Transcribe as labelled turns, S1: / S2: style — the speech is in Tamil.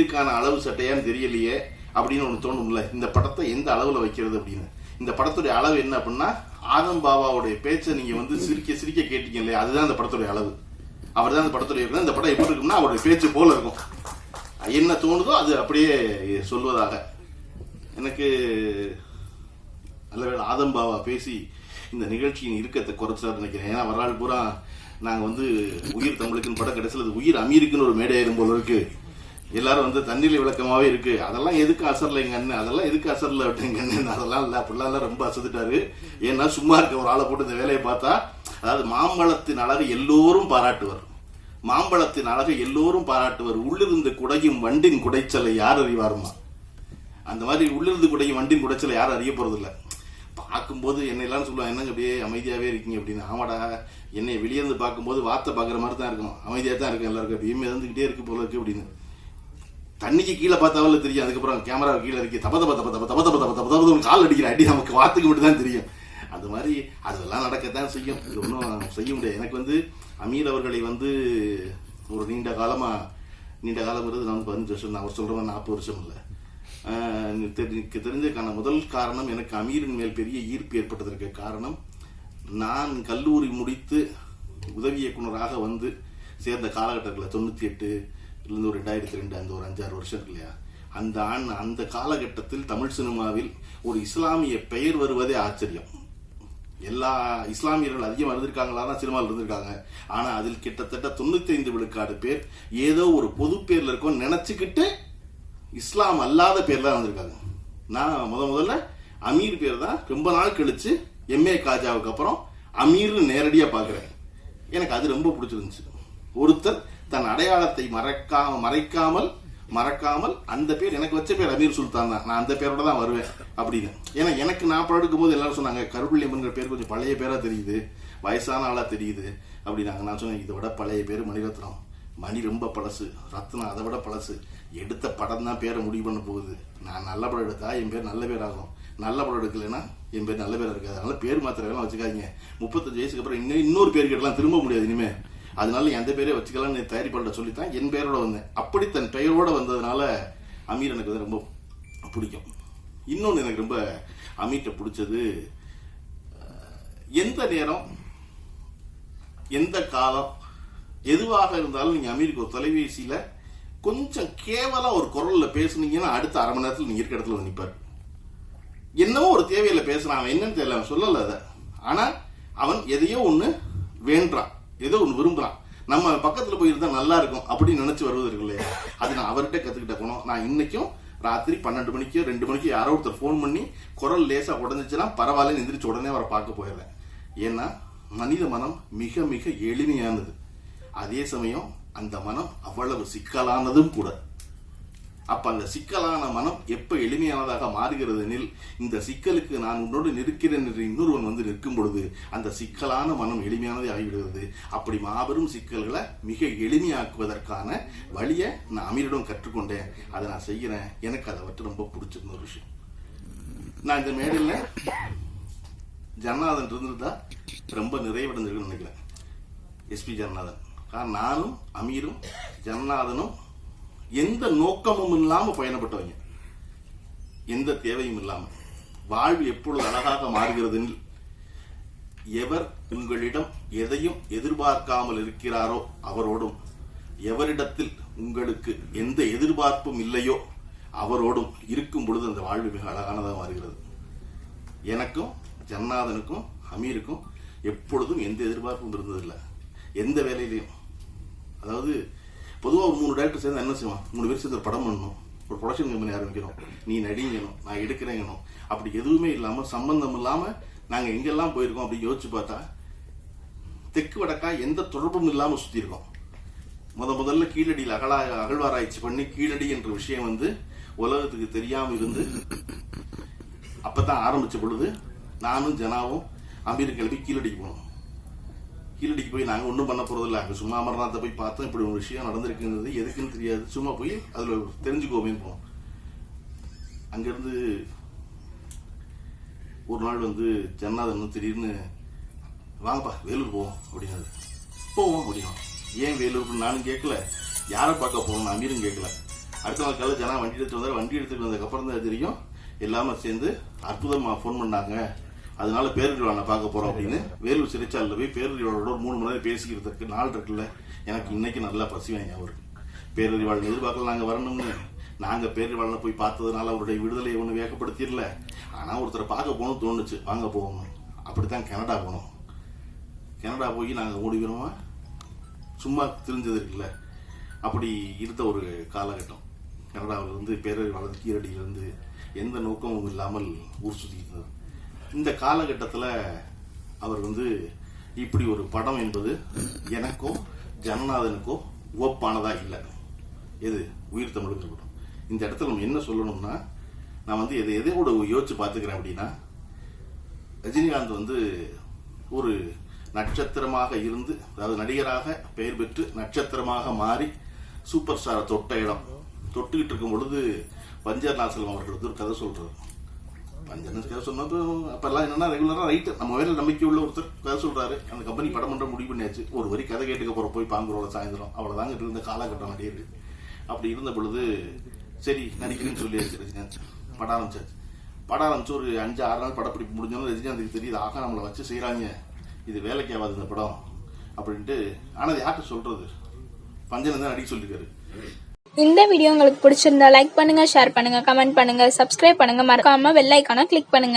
S1: அமீருக்கான அளவு சட்டையான்னு தெரியலையே அப்படின்னு ஒன்று தோணும்ல. இந்த படத்தை எந்த அளவில் வைக்கிறது அப்படின்னு. இந்த படத்துடைய அளவு என்ன அப்படின்னா, ஆதம் பாபாவுடைய பேச்சை நீங்க வந்து சிரிக்க சிரிக்க கேட்டீங்க இல்லையா, அதுதான் இந்த படத்துடைய அளவு. அவர் தான் இந்த படத்துடைய இருக்கும். இந்த படம் எப்படி இருக்கும்னா அவருடைய பேச்சு போல இருக்கும். என்ன தோணுதோ அது அப்படியே சொல்வதாக. எனக்கு நல்ல ஆதம் பாபா பேசி இந்த நிகழ்ச்சியின் இறுக்கத்தை குறைச்சார் நினைக்கிறேன். ஏன்னா வரலாறு பூரா நாங்கள் வந்து உயிர் தமிழுக்குன்னு படம் கிடைச்சது, அது உயிர் அமீருக்குன்னு ஒரு மேடையாயிரும் போல இருக்கு. எல்லாரும் வந்து தண்ணீர் விளக்கமாவே இருக்கு. அதெல்லாம் எதுக்கு அசர்ல எங்க அண்ணன், அதெல்லாம் எதுக்கு அசர்ல விட்டுங்க அண்ணன், அதெல்லாம் இல்லை. அப்படிலாம் ரொம்ப அசத்துட்டாரு. ஏன்னா சும்மா இருக்க ஒரு ஆளை போட்டு இந்த வேலையை பார்த்தா, அதாவது மாம்பழத்தின் அழகை எல்லோரும் பாராட்டுவர், மாம்பழத்தின் அழகை எல்லோரும் பாராட்டுவர், உள்ளிருந்து குடையும் வண்டின் குடைச்சலை யார் அறிவாருமா. அந்த மாதிரி உள்ளிருந்து குடையும் வண்டின் குடைச்சலை யாரும் அறிய போறது இல்லை. பார்க்கும்போது என்னை எல்லாரும் சொல்லுவாங்க, என்னங்க அப்படியே அமைதியாவே இருக்கீங்க அப்படின்னு. ஆமாடா, என்னை வெளியேந்து பார்க்கும்போது வார்த்தை பார்க்குற மாதிரி தான் இருக்கும், அமைதியாக தான் இருக்கும் எல்லாருக்கும், அப்படியே இருந்துகிட்டே இருக்கு போல இருக்கு அப்படின்னு. தண்ணிக்கு கீழே பார்த்தாவே தெரியும். அதுக்கப்புறம் கேமரா கீழே இருக்கு, தப்ப தப்ப தப்ப தப்ப தப்ப தப்ப தப்ப தப்ப கால் அடிக்கிற அடி நமக்கு வார்த்தைக்கு மட்டும் தான் தெரியும். அந்த மாதிரி அதெல்லாம் நடக்கத்தான் செய்யும். இது ஒன்றும் செய்ய முடியாது. எனக்கு வந்து அமீர் அவர்களை வந்து ஒரு நீண்ட காலம் வருது. நான் 15 வருஷம், நான் அவர் சொல்றேன் 40 வருஷம் இல்லை. தெரிஞ்சதுக்கான முதல் காரணம், எனக்கு அமீரின் மேல் பெரிய ஈர்ப்பு ஏற்பட்டதற்கு காரணம், நான் கல்லூரி முடித்து உதவி இயக்குனராக வந்து சேர்ந்த காலகட்டத்தில் 98 இருந்து 2002 அந்த ஒரு 5-6 வருஷம் இருக்கு இல்லையா, அந்த காலகட்டத்தில் தமிழ் சினிமாவில் ஒரு இஸ்லாமிய பெயர் வருவதே ஆச்சரியம். எல்லா இஸ்லாமியர்கள் அதிகமாக இருந்திருக்காங்களா தான் சினிமாவில் இருந்திருக்காங்க. ஆனா அதில் கிட்டத்தட்ட 95 விழுக்காடு பேர் ஏதோ ஒரு பொது பேர்ல இருக்கும் நினைச்சுக்கிட்டு இஸ்லாம் அல்லாத பேர் தான் வந்திருக்காங்க. நான் முதல்ல அமீர் பேர் தான் ரொம்ப நாள் கழிச்சு எம்ஏ காஜாவுக்கு அப்புறம் அமீர்னு நேரடியா பாக்குறேன். எனக்கு அது ரொம்ப பிடிச்சிருந்துச்சு. ஒருத்தர் தன் அடையாளத்தை மறக்காமல் அந்த பேர், எனக்கு வச்ச பேர் அமீர் சுல்தான் தான், நான் அந்த பேரோட தான் வருவேன் அப்படின்னு. ஏன்னா எனக்கு நான் படம் எடுக்கும் போது எல்லாரும் சொன்னாங்க, கருப்புள்ளியம்மன் பேர் கொஞ்சம் பழைய பேரா தெரியுது, வயசான ஆளா தெரியுது அப்படின்னாங்க. நான் சொன்னேன், இதை விட பழைய பேர் மணிரத்னம். மணி ரொம்ப பழசு, ரத்னம் அதை விட பழசு. எடுத்த படம் தான் பேரை முடிவு பண்ண போகுது. நான் நல்ல படம் எடுத்தா என் பேர் நல்ல பேர் ஆகும், நல்ல படம் எடுக்கலைன்னா என் பேர் நல்ல பேர் இருக்காது. அதனால பேர் மாத்திரம் வச்சுக்காதீங்க. 35 வயசுக்கு அப்புறம் இன்னொரு பேர் கேட்டலாம் திரும்ப முடியாது இனிமே. அதனால எந்த பேரே வச்சுக்கலாம் தயாரிப்பாளர் சொல்லித்தான் என் பெயரோட வந்தேன். அப்படி தன் பெயரோட வந்ததுனால அமீர் எனக்கு வந்து ரொம்ப பிடிக்கும். இன்னொன்று எனக்கு ரொம்ப அமீர்கிட்ட பிடிச்சது, எந்த நேரம் எந்த காலம் எதுவாக இருந்தாலும் நீங்க அமீருக்கு ஒரு தொலைபேசியில கொஞ்சம் கேவலம் ஒரு குரல்ல பேசுனீங்கன்னா அடுத்த அரை மணி நேரத்தில் நீங்க இருக்க இடத்துல வந்து நிற்பார். என்னவோ ஒரு தேவையில்லை பேசுறான், அவன் என்னன்னு தெரியல, அவன் சொல்லல அதை. ஆனா அவன் எதையோ ஒண்ணு வேண்டான், ஏதோ ஒண்ணு விரும்புறான். நம்ம பக்கத்துல போயிருந்தா நல்லா இருக்கும் அப்படின்னு நினைச்சு வருவது இருக்கு இல்லையா, அது நான் அவர்கிட்ட கத்துக்கிட்ட போனோம். நான் இன்னைக்கும் ராத்திரி 12 மணிக்கு 2 மணிக்கு யாரோ ஒருத்தர் போன் பண்ணி குரல் லேசா உடஞ்சிச்சுன்னா பரவாயில்ல, எந்திரிச்சு உடனே அவரை பார்க்க போயிடுறேன். ஏன்னா மனித மனம் மிக மிக எளிமையானது, அதே சமயம் அந்த மனம் அவ்வளவு சிக்கலானதும் கூட. அப்ப அந்த சிக்கலான மனம் எப்ப எளிமையானதாக மாறுகிறது எனில், இந்த சிக்கலுக்கு நான் உன்னோடு நிற்கிறேன் என்று இன்னொருவன் வந்து நிற்கும் பொழுது அந்த சிக்கலான மனம் எளிமையானதே ஆகிவிடுகிறது. அப்படி மாபெரும் சிக்கல்களை மிக எளிமையாக்குவதற்கான வழியை நான் அமீரிடம் கற்றுக்கொண்டேன். அதை நான் செய்கிறேன். எனக்கு அதை விட்டு ரொம்ப பிடிச்சிருந்த ஒரு விஷயம். நான் இந்த மேடையில் ஜனநாதன் இருந்திருந்தா ரொம்ப நிறைவடைஞ்சிருக்குன்னு நினைக்கிறேன். எஸ்பி ஜனநாதன். நானும் அமீரும் ஜனநாதனும் எந்த நோக்கமும் இல்லாம பயணப்பட்டவங்க, எந்த தேவையும் இல்லாம. வாழ்வு எப்பொழுது அழகாக மாறுகிறது, எவர் உங்களிடம் எதையும் எதிர்பார்க்காமல் இருக்கிறாரோ அவரோடும், எவரிடத்தில் உங்களுக்கு எந்த எதிர்பார்ப்பும் இல்லையோ அவரோடும் இருக்கும் பொழுது அந்த வாழ்வு மிக அழகானதாக மாறுகிறது. எனக்கும் ஜனநாதனுக்கும் அமீருக்கும் எப்பொழுதும் எந்த எதிர்பார்ப்பும் இருந்ததில்லை, எந்த வேலையிலையும். அதாவது பொதுவாக ஒரு 3 டைரக்டர் சேர்ந்து என்ன செய்வான், 3 பேர் சேர்ந்து ஒரு படம் பண்ணணும், ஒரு ப்ரொடக்ஷன் கம்பெனி ஆரம்பிக்கணும், நீ நடிங்கணும், நான் எடுக்கிறேங்கணும். அப்படி எதுவுமே இல்லாமல் சம்பந்தம் இல்லாமல் நாங்கள் எங்கெல்லாம் போயிருக்கோம் அப்படி யோசிச்சு பார்த்தா தெற்கு வடக்கா எந்த தொடர்பும் இல்லாமல் சுற்றி இருக்கோம். முதல்ல கீழடியில் அகழ்வாராய்ச்சி பண்ணி கீழடி என்ற விஷயம் வந்து உலகத்துக்கு தெரியாமல் இருந்து அப்பதான் ஆரம்பிச்ச பொழுது நானும் ஜனாவும் அமீர் கிளம்பி கீழடிக்கு போனோம். கீழடிக்கு போய் நாங்கள் ஒன்றும் பண்ண போறதில்லை, அங்கே சும்மா அமர்நாத்தை போய் பார்த்தோம், இப்படி ஒரு விஷயம் நடந்திருக்குங்கிறது எதுக்குன்னு தெரியாது, சும்மா போய் அதில் தெரிஞ்சுக்கோமேன்னு போனோம். அங்கேருந்து ஒரு நாள் வந்து ஜனநாதன் திடீர்னு வாங்கப்பா வேலூர் போவோம் அப்படின்னாரு. போவோம் அப்படின்னா, ஏன் வேலூர்னு நானும் கேட்கல, யாரை பார்க்க போகணும் அமீரும் கேட்கல. அடுத்த நாள் காலையில் ஜனா வண்டி எடுத்துட்டு வந்தார். வண்டி எடுத்துட்டு வந்ததுக்கப்புறம் தான் தெரியும் எல்லாமே சேர்ந்து அற்புதமாக ஃபோன் பண்ணாங்க, அதனால பேரறிவாளனை பார்க்க போகிறோம் அப்படின்னு வேலூர் சிறைச்சாலையில் போய் பேரறிவாளோட ஒரு 3 மணி நேரம் பேசிக்கிறதுக்கு நாள் இருக்குல்ல. எனக்கு இன்னைக்கு நல்லா பசி வாங்கி அவருக்கு பேரறிவாளன் எதிர்பார்க்கல நாங்கள் வரணும்னு. நாங்கள் பேரறிவாளனை போய் பார்த்ததுனால அவருடைய விடுதலையை ஒன்றும் வேகப்படுத்திடல. ஆனால் ஒருத்தரை பார்க்க போகணும்னு தோணுச்சு, வாங்க போகணும். அப்படித்தான் கனடா போனோம். கனடா போய் நாங்கள் ஓடிக்கிறோமா சும்மா தெரிஞ்சது இருக்குல்ல, அப்படி இருந்த ஒரு காலகட்டம். கனடாவில் வந்து பேரறிவாளன் கீரடியிலிருந்து எந்த நோக்கமும் இல்லாமல் ஊர் சுற்றிட்டு இருந்தார். இந்த காலகட்டத்தில் அவர் வந்து இப்படி ஒரு படம் என்பது எனக்கோ ஜனநாதனுக்கோ ஒப்பானதா இல்லை. எது உயிர் தமிழுக்கு இருக்கட்டும். இந்த இடத்துல நம்ம என்ன சொல்லணும்னா, நான் வந்து எதையோட யோசிச்சு பார்த்துக்கிறேன் அப்படின்னா, ரஜினிகாந்த் வந்து ஒரு நட்சத்திரமாக இருந்து, அதாவது நடிகராக பெயர் பெற்று நட்சத்திரமாக மாறி சூப்பர் ஸ்டாரை தொட்ட இடம். தொட்டுக்கிட்டு இருக்கும் பொழுது பஞ்சர் நாசலம் அவர்கள் வந்து ஒரு கதை சொல்றாரு. பஞ்சர் கதை சொன்னது அப்பெல்லாம் என்னன்னா ரெகுலரா ரைட்டு நம்ம வேலை நம்பிக்கை உள்ள ஒருத்தர் கதை சொல்றாரு. அந்த கம்பெனி படம் பண்ற முடிவு பண்ணியாச்சு. ஒரு வரி கதை கேட்டுக்க போற போய் பாங்குறோட சாயந்தரம் அவ்வளவுதாங்க இருந்த காலகட்டம் நடிகர். அப்படி இருந்த பொழுது சரி நடிக்கிறேன்னு சொல்லியாச்சு. ரஜினிகாந்த் படம் ஆரம்பிச்சாச்சு. படம் ஆரம்பிச்சு ஒரு 5-6 நாள் படப்பிடிப்பு முடிஞ்சோன்னு ரஜினிகாந்துக்கு தெரியுது, ஆக நம்மளை வச்சு செய்யறாங்க, இது வேலைக்கு ஆகாது இந்த படம் அப்படின்ட்டு. ஆனா யார்கிட்ட சொல்றது, பஞ்சன் தான் நடிக்க சொல்லிருக்காரு.
S2: இந்த வீடியோ உங்களுக்கு பிடிச்சிருந்தா லைக் பண்ணுங்க, ஷேர் பண்ணுங்க, கமெண்ட் பண்ணுங்க, சப்ஸ்கிரைப் பண்ணுங்க, மறக்காம பெல் ஐகானை கிளிக் பண்ணுங்க.